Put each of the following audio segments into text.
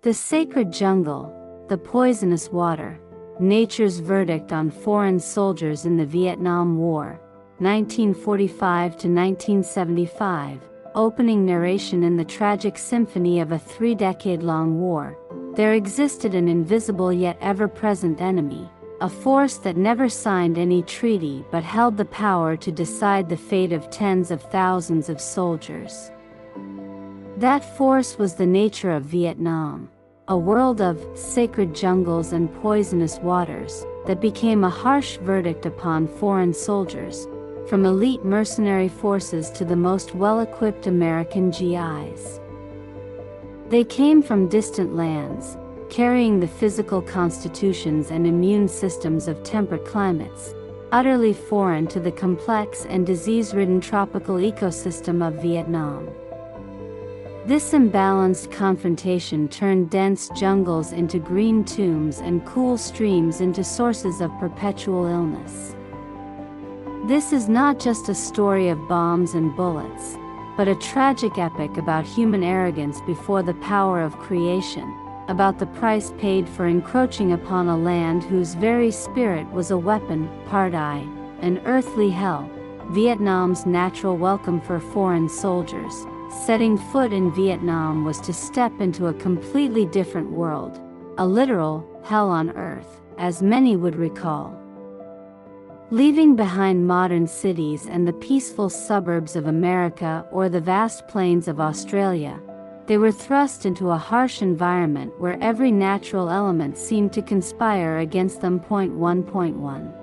The sacred jungle, the poisonous water, nature's verdict on foreign soldiers in the Vietnam War, 1945 to 1975, opening narration in the tragic symphony of a 3-decade-long war. There existed an invisible yet ever-present enemy, a force that never signed any treaty but held the power to decide the fate of tens of thousands of soldiers. That force was the nature of Vietnam, a world of sacred jungles and poisonous waters that became a harsh verdict upon foreign soldiers, from elite mercenary forces to the most well-equipped American GIs. They came from distant lands, carrying the physical constitutions and immune systems of temperate climates, utterly foreign to the complex and disease-ridden tropical ecosystem of Vietnam. This imbalanced confrontation turned dense jungles into green tombs and cool streams into sources of perpetual illness. This is not just a story of bombs and bullets, but a tragic epic about human arrogance before the power of creation, about the price paid for encroaching upon a land whose very spirit was a weapon, part-I, an earthly hell, Vietnam's natural welcome for foreign soldiers. Setting foot in Vietnam was to step into a completely different world, a literal hell on earth, as many would recall. Leaving behind modern cities and the peaceful suburbs of America or the vast plains of Australia, they were thrust into a harsh environment where every natural element seemed to conspire against them. 1.1.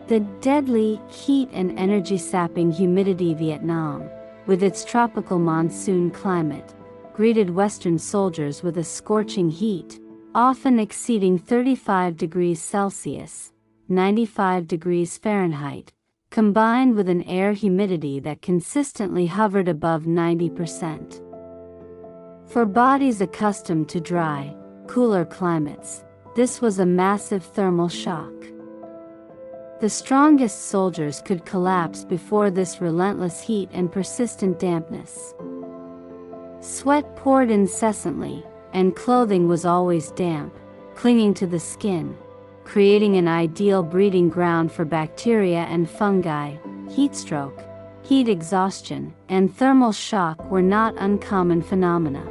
The deadly heat and energy-sapping humidity. Vietnam, with its tropical monsoon climate, greeted Western soldiers with a scorching heat, often exceeding 35 degrees Celsius, 95 degrees Fahrenheit, combined with an air humidity that consistently hovered above 90%. For bodies accustomed to dry, cooler climates, this was a massive thermal shock. The strongest soldiers could collapse before this relentless heat and persistent dampness. Sweat poured incessantly, and clothing was always damp, clinging to the skin, creating an ideal breeding ground for bacteria and fungi. Heatstroke, heat exhaustion, and thermal shock were not uncommon phenomena.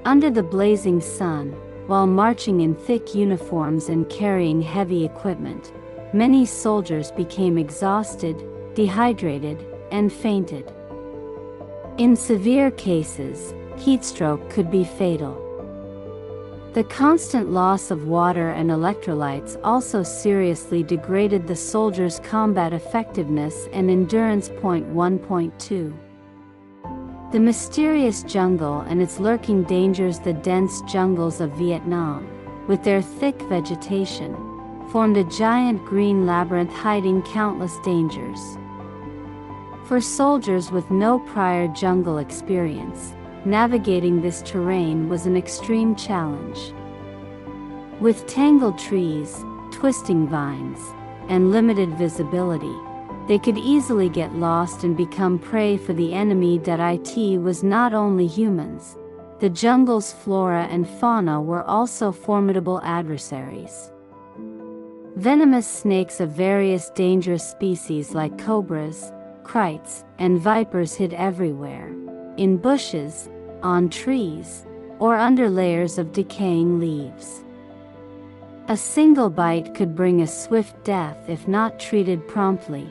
Under the blazing sun, while marching in thick uniforms and carrying heavy equipment, many soldiers became exhausted, dehydrated, and fainted. In severe cases, heatstroke could be fatal. The constant loss of water and electrolytes also seriously degraded the soldiers' combat effectiveness and endurance. 1.2. The mysterious jungle and its lurking dangers. The dense jungles of Vietnam, with their thick vegetation, formed a giant green labyrinth hiding countless dangers. For soldiers with no prior jungle experience, navigating this terrain was an extreme challenge. With tangled trees, twisting vines, and limited visibility, they could easily get lost and become prey for the enemy. It was not only humans. The jungle's flora and fauna were also formidable adversaries. Venomous snakes of various dangerous species like cobras, krites, and vipers hid everywhere, in bushes, on trees, or under layers of decaying leaves. A single bite could bring a swift death if not treated promptly.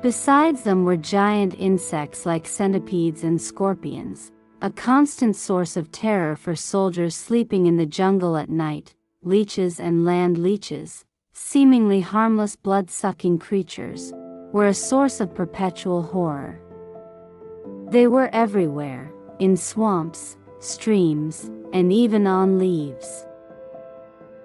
Besides them were giant insects like centipedes and scorpions, a constant source of terror for soldiers sleeping in the jungle at night. Leeches and land leeches, seemingly harmless blood-sucking creatures, were a source of perpetual horror. They were everywhere, in swamps, streams, and even on leaves.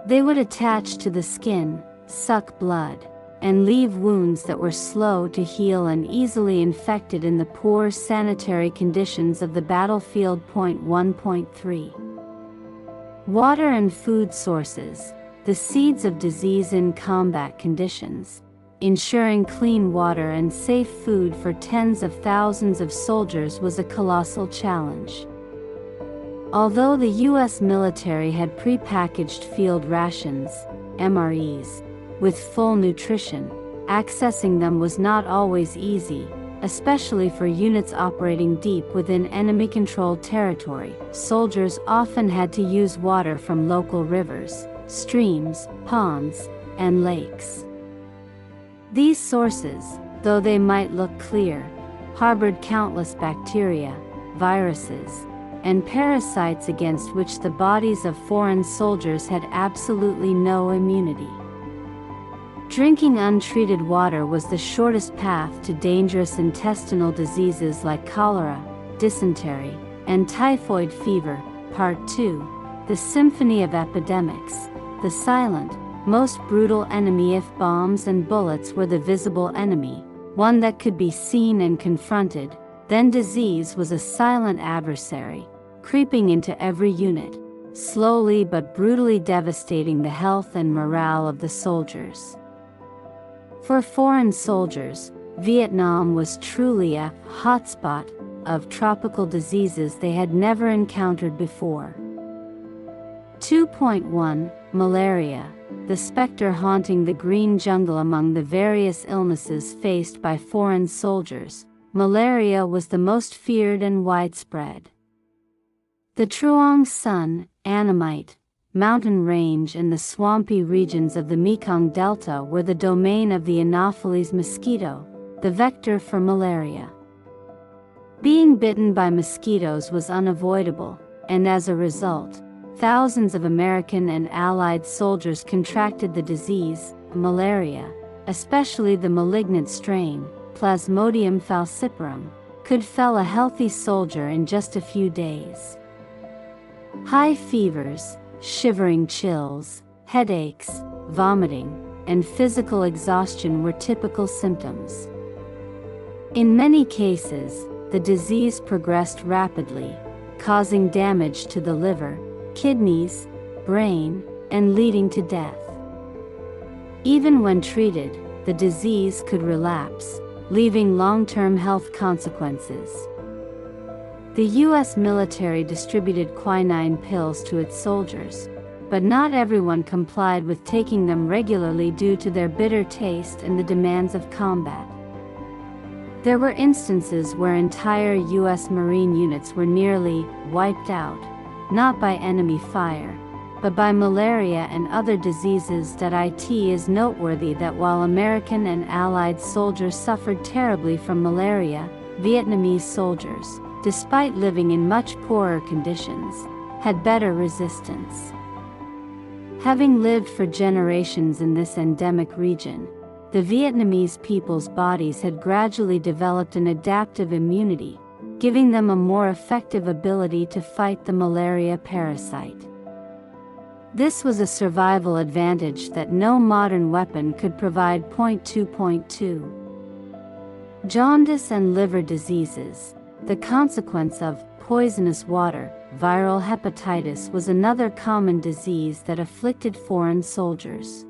They would attach to the skin, suck blood, and leave wounds that were slow to heal and easily infected in the poor sanitary conditions of the battlefield. 1.3. Water and food sources, the seeds of disease in combat conditions. Ensuring clean water and safe food for tens of thousands of soldiers was a colossal challenge. Although the U.S. military had prepackaged field rations, MREs, with full nutrition, accessing them was not always easy, especially for units operating deep within enemy-controlled territory. Soldiers often had to use water from local rivers, streams, ponds, and lakes. These sources, though they might look clear, harbored countless bacteria, viruses, and parasites against which the bodies of foreign soldiers had absolutely no immunity. Drinking untreated water was the shortest path to dangerous intestinal diseases like cholera, dysentery, and typhoid fever. Part 2. The Symphony of Epidemics. The silent, most brutal enemy. If bombs and bullets were the visible enemy, one that could be seen and confronted, then disease was a silent adversary, creeping into every unit, slowly but brutally devastating the health and morale of the soldiers. For foreign soldiers, Vietnam was truly a hotspot of tropical diseases they had never encountered before. 2.1 Malaria, the specter haunting the green jungle. Among the various illnesses faced by foreign soldiers, malaria was the most feared and widespread. The Truong Son, Annamite, mountain range and the swampy regions of the Mekong Delta were the domain of the Anopheles mosquito, the vector for malaria. Being bitten by mosquitoes was unavoidable, and as a result, thousands of American and Allied soldiers contracted the disease, malaria, especially the malignant strain, Plasmodium falciparum, could fell a healthy soldier in just a few days. High fevers, shivering chills, headaches, vomiting, and physical exhaustion were typical symptoms. In many cases, the disease progressed rapidly, causing damage to the liver, kidneys, brain, and leading to death. Even when treated, the disease could relapse, leaving long-term health consequences. The U.S. military distributed quinine pills to its soldiers, but not everyone complied with taking them regularly due to their bitter taste and the demands of combat. There were instances where entire U.S. Marine units were nearly wiped out, not by enemy fire, but by malaria and other diseases. It is noteworthy that while American and Allied soldiers suffered terribly from malaria, Vietnamese soldiers, despite living in much poorer conditions, had better resistance. Having lived for generations in this endemic region, the Vietnamese people's bodies had gradually developed an adaptive immunity, giving them a more effective ability to fight the malaria parasite. This was a survival advantage that no modern weapon could provide. 2.2 Jaundice and liver diseases. The consequence of poisonous water, viral hepatitis, was another common disease that afflicted foreign soldiers.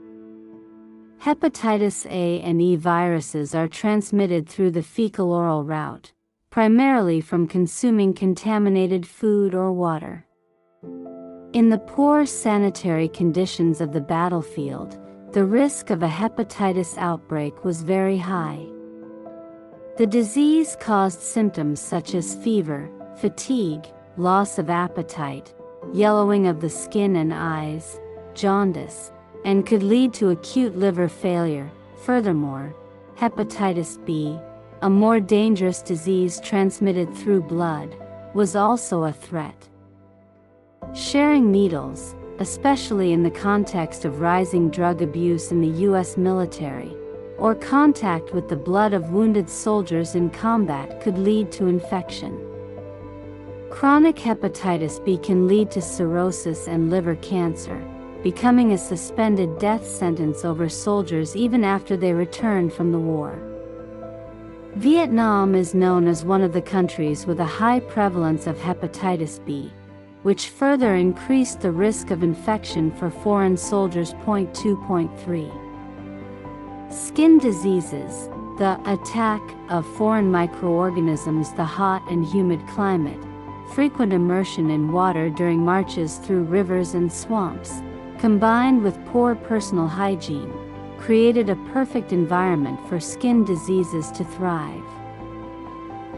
Hepatitis A and E viruses are transmitted through the fecal-oral route, primarily from consuming contaminated food or water. In the poor sanitary conditions of the battlefield, the risk of a hepatitis outbreak was very high. The disease caused symptoms such as fever, fatigue, loss of appetite, yellowing of the skin and eyes, jaundice, and could lead to acute liver failure. Furthermore, hepatitis B, a more dangerous disease transmitted through blood, was also a threat. Sharing needles, especially in the context of rising drug abuse in the U.S. military, or contact with the blood of wounded soldiers in combat, could lead to infection. Chronic hepatitis B can lead to cirrhosis and liver cancer, becoming a suspended death sentence over soldiers even after they return from the war. Vietnam is known as one of the countries with a high prevalence of hepatitis B, which further increased the risk of infection for foreign soldiers. 2.3 Skin diseases. The attack of foreign microorganisms. The hot and humid climate, frequent immersion in water during marches through rivers and swamps, combined with poor personal hygiene, created a perfect environment for skin diseases to thrive.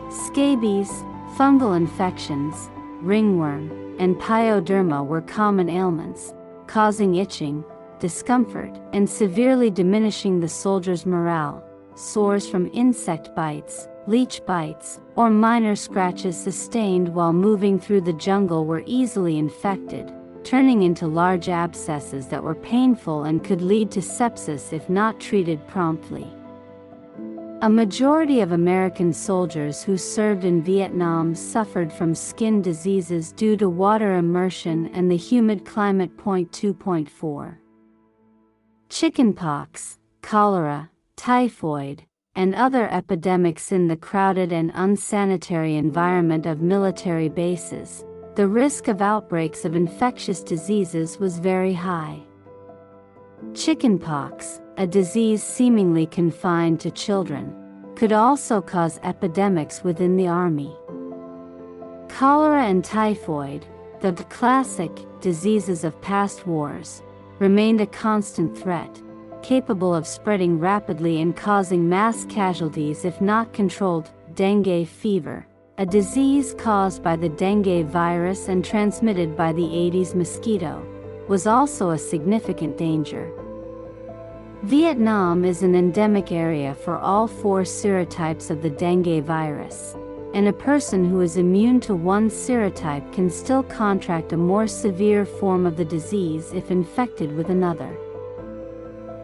Scabies, fungal infections, ringworm, and pyoderma were common ailments, causing itching, discomfort, and severely diminishing the soldiers' morale. Sores from insect bites, leech bites, or minor scratches sustained while moving through the jungle were easily infected, turning into large abscesses that were painful and could lead to sepsis if not treated promptly. A majority of American soldiers who served in Vietnam suffered from skin diseases due to water immersion and the humid climate. 2.4. Chickenpox, cholera, typhoid, and other epidemics in the crowded and unsanitary environment of military bases. The risk of outbreaks of infectious diseases was very high. Chickenpox, a disease seemingly confined to children, could also cause epidemics within the army. Cholera and typhoid, the classic diseases of past wars, remained a constant threat, capable of spreading rapidly and causing mass casualties if not controlled. Dengue fever, a disease caused by the dengue virus and transmitted by the Aedes mosquito, was also a significant danger. Vietnam is an endemic area for all 4 serotypes of the dengue virus, and a person who is immune to one serotype can still contract a more severe form of the disease if infected with another.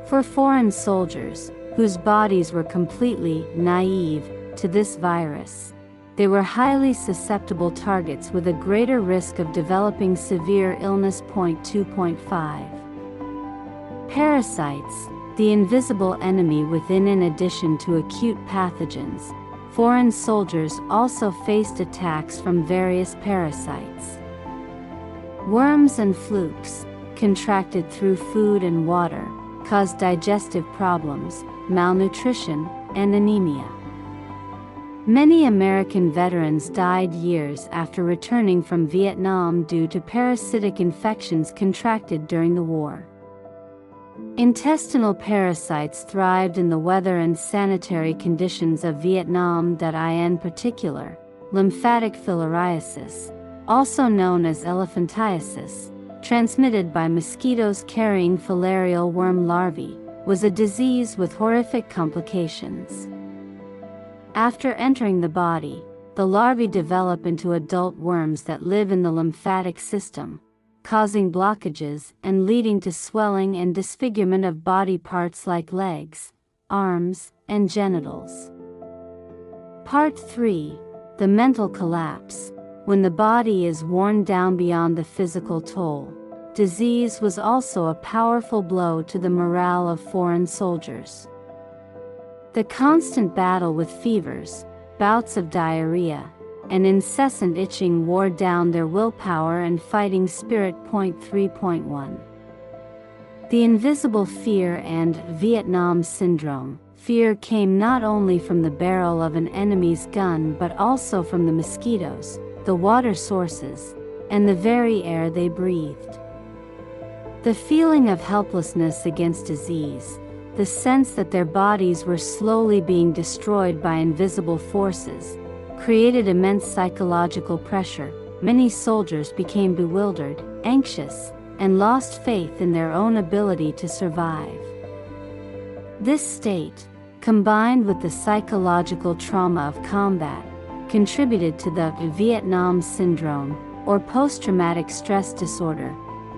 For foreign soldiers, whose bodies were completely naive to this virus, they were highly susceptible targets with a greater risk of developing severe illness. 2.5. Parasites, the invisible enemy within. In addition to acute pathogens, foreign soldiers also faced attacks from various parasites. Worms and flukes, contracted through food and water, caused digestive problems, malnutrition, and anemia. Many American veterans died years after returning from Vietnam due to parasitic infections contracted during the war. Intestinal parasites thrived in the weather and sanitary conditions of Vietnam. In particular, lymphatic filariasis, also known as elephantiasis, transmitted by mosquitoes carrying filarial worm larvae, was a disease with horrific complications. After entering the body, the larvae develop into adult worms that live in the lymphatic system, causing blockages and leading to swelling and disfigurement of body parts like legs, arms, and genitals. Part 3. The mental collapse. When the body is worn down beyond the physical toll, disease was also a powerful blow to the morale of foreign soldiers. The constant battle with fevers, bouts of diarrhea, and incessant itching wore down their willpower and fighting spirit. 3.1. The invisible fear and Vietnam syndrome. Fear came not only from the barrel of an enemy's gun but also from the mosquitoes, the water sources, and the very air they breathed. The feeling of helplessness against disease, the sense that their bodies were slowly being destroyed by invisible forces, created immense psychological pressure. Many soldiers became bewildered, anxious, and lost faith in their own ability to survive. This state, combined with the psychological trauma of combat, contributed to the Vietnam syndrome, or post-traumatic stress disorder,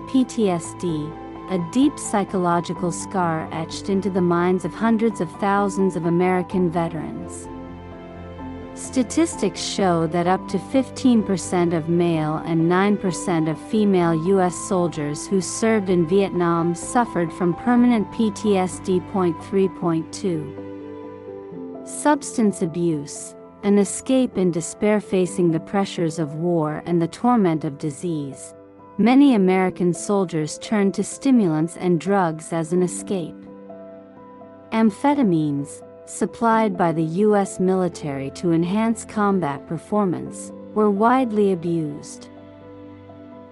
PTSD, a deep psychological scar etched into the minds of hundreds of thousands of American veterans. Statistics show that up to 15% of male and 9% of female U.S. soldiers who served in Vietnam suffered from permanent PTSD. 3.2. Substance abuse, an escape in despair facing the pressures of war and the torment of disease. Many American soldiers turned to stimulants and drugs as an escape. Amphetamines, supplied by the U.S. military to enhance combat performance, were widely abused.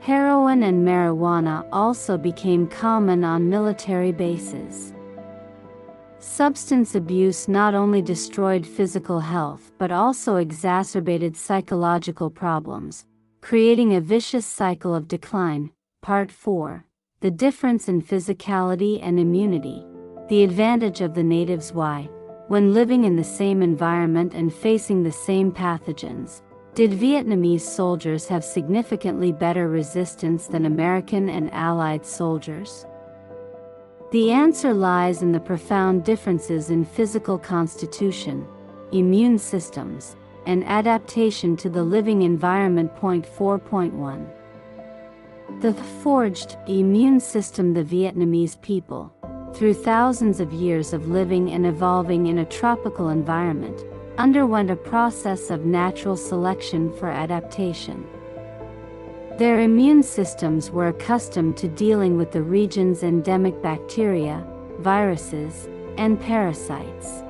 Heroin and marijuana also became common on military bases. Substance abuse not only destroyed physical health but also exacerbated psychological problems, creating a vicious cycle of decline. Part 4. The difference in physicality and immunity. The advantage of the natives. Why, when living in the same environment and facing the same pathogens, did Vietnamese soldiers have significantly better resistance than American and Allied soldiers? The answer lies in the profound differences in physical constitution, immune systems, and adaptation to the living environment. 4.1. The forged immune system. The Vietnamese people, through thousands of years of living and evolving in a tropical environment, underwent a process of natural selection for adaptation. Their immune systems were accustomed to dealing with the region's endemic bacteria, viruses, and parasites.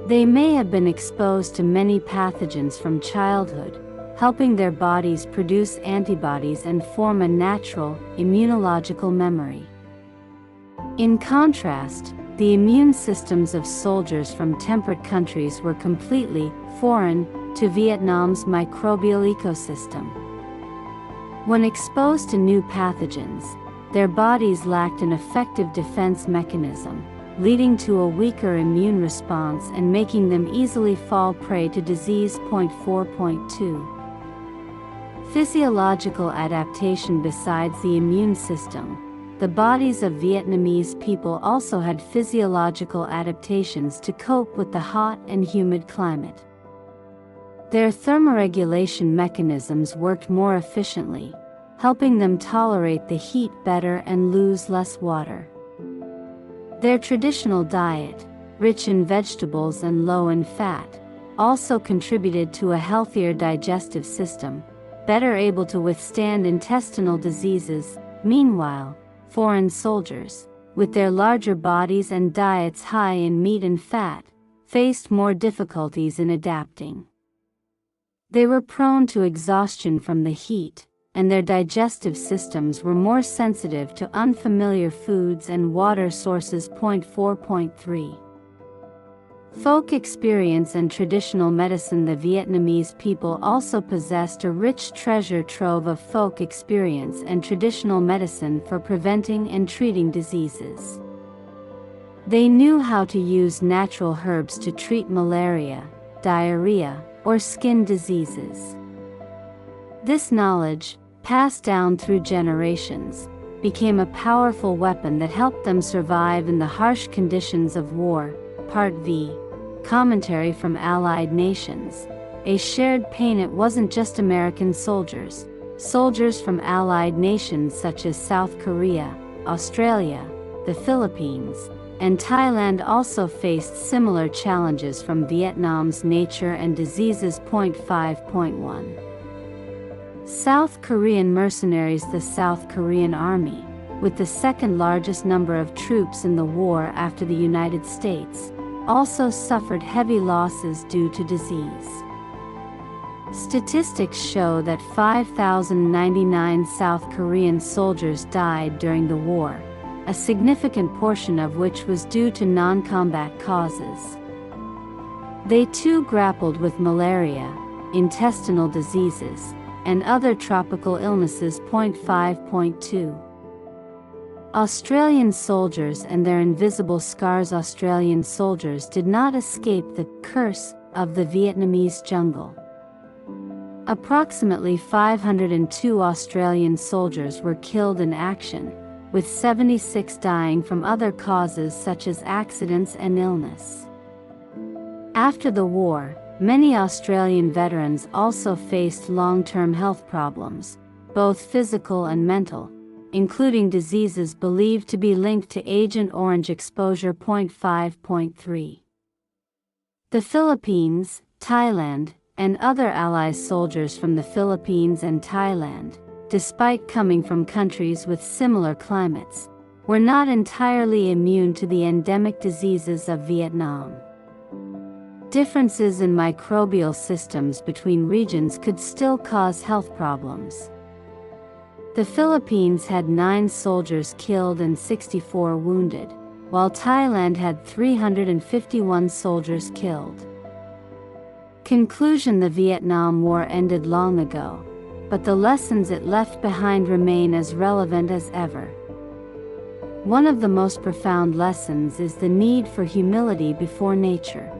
They may have been exposed to many pathogens from childhood, helping their bodies produce antibodies and form a natural, immunological memory. In contrast, the immune systems of soldiers from temperate countries were completely foreign to Vietnam's microbial ecosystem. When exposed to new pathogens, their bodies lacked an effective defense mechanism, leading to a weaker immune response and making them easily fall prey to disease. 4.2. Physiological adaptation. Besides the immune system, the bodies of Vietnamese people also had physiological adaptations to cope with the hot and humid climate. Their thermoregulation mechanisms worked more efficiently, helping them tolerate the heat better and lose less water. Their traditional diet, rich in vegetables and low in fat, also contributed to a healthier digestive system, better able to withstand intestinal diseases. Meanwhile, foreign soldiers, with their larger bodies and diets high in meat and fat, faced more difficulties in adapting. They were prone to exhaustion from the heat, and their digestive systems were more sensitive to unfamiliar foods and water sources. 4.3. Folk experience and traditional medicine. The Vietnamese people also possessed a rich treasure trove of folk experience and traditional medicine for preventing and treating diseases. They knew how to use natural herbs to treat malaria, diarrhea, or skin diseases. This knowledge, passed down through generations, became a powerful weapon that helped them survive in the harsh conditions of war. Part V. Commentary from Allied nations. A shared pain. It wasn't just American soldiers. Soldiers from Allied nations such as South Korea, Australia, the Philippines, and Thailand also faced similar challenges from Vietnam's nature and diseases. 5.1. South Korean mercenaries. The South Korean Army, with the second largest number of troops in the war after the United States, also suffered heavy losses due to disease. Statistics show that 5,099 South Korean soldiers died during the war, a significant portion of which was due to non-combat causes. They too grappled with malaria, intestinal diseases, and other tropical illnesses. 5.2. Australian soldiers and their invisible scars. Australian soldiers did not escape the curse of the Vietnamese jungle. Approximately 502 Australian soldiers were killed in action, with 76 dying from other causes such as accidents and illness. After the war, many Australian veterans also faced long-term health problems, both physical and mental, including diseases believed to be linked to Agent Orange exposure. 5.3. The Philippines, Thailand, and other Allies. Soldiers from the Philippines and Thailand, despite coming from countries with similar climates, were not entirely immune to the endemic diseases of Vietnam. Differences in microbial systems between regions could still cause health problems. The Philippines had 9 soldiers killed and 64 wounded, while Thailand had 351 soldiers killed. Conclusion: the Vietnam War ended long ago, but the lessons it left behind remain as relevant as ever. One of the most profound lessons is the need for humility before nature.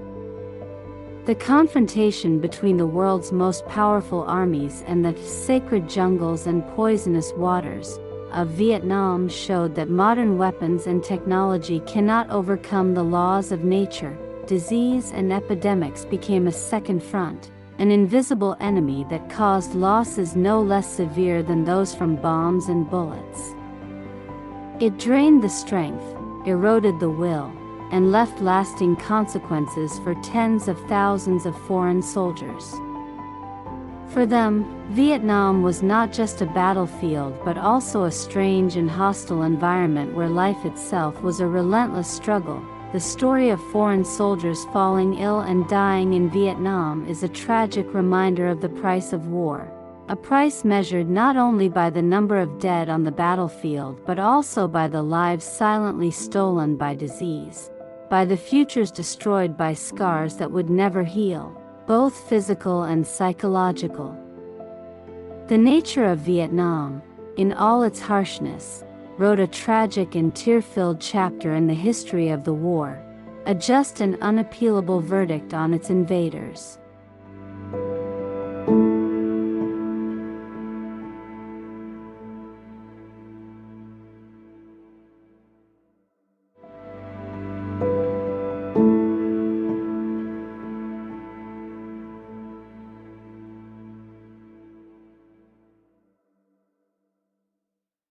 The confrontation between the world's most powerful armies and the sacred jungles and poisonous waters of Vietnam showed that modern weapons and technology cannot overcome the laws of nature. Disease and epidemics became a second front, an invisible enemy that caused losses no less severe than those from bombs and bullets. It drained the strength, eroded the will, and left lasting consequences for tens of thousands of foreign soldiers. For them, Vietnam was not just a battlefield but also a strange and hostile environment where life itself was a relentless struggle. The story of foreign soldiers falling ill and dying in Vietnam is a tragic reminder of the price of war, a price measured not only by the number of dead on the battlefield but also by the lives silently stolen by disease, by the futures destroyed by scars that would never heal, both physical and psychological. The nature of Vietnam, in all its harshness, wrote a tragic and tear-filled chapter in the history of the war, a just and unappealable verdict on its invaders.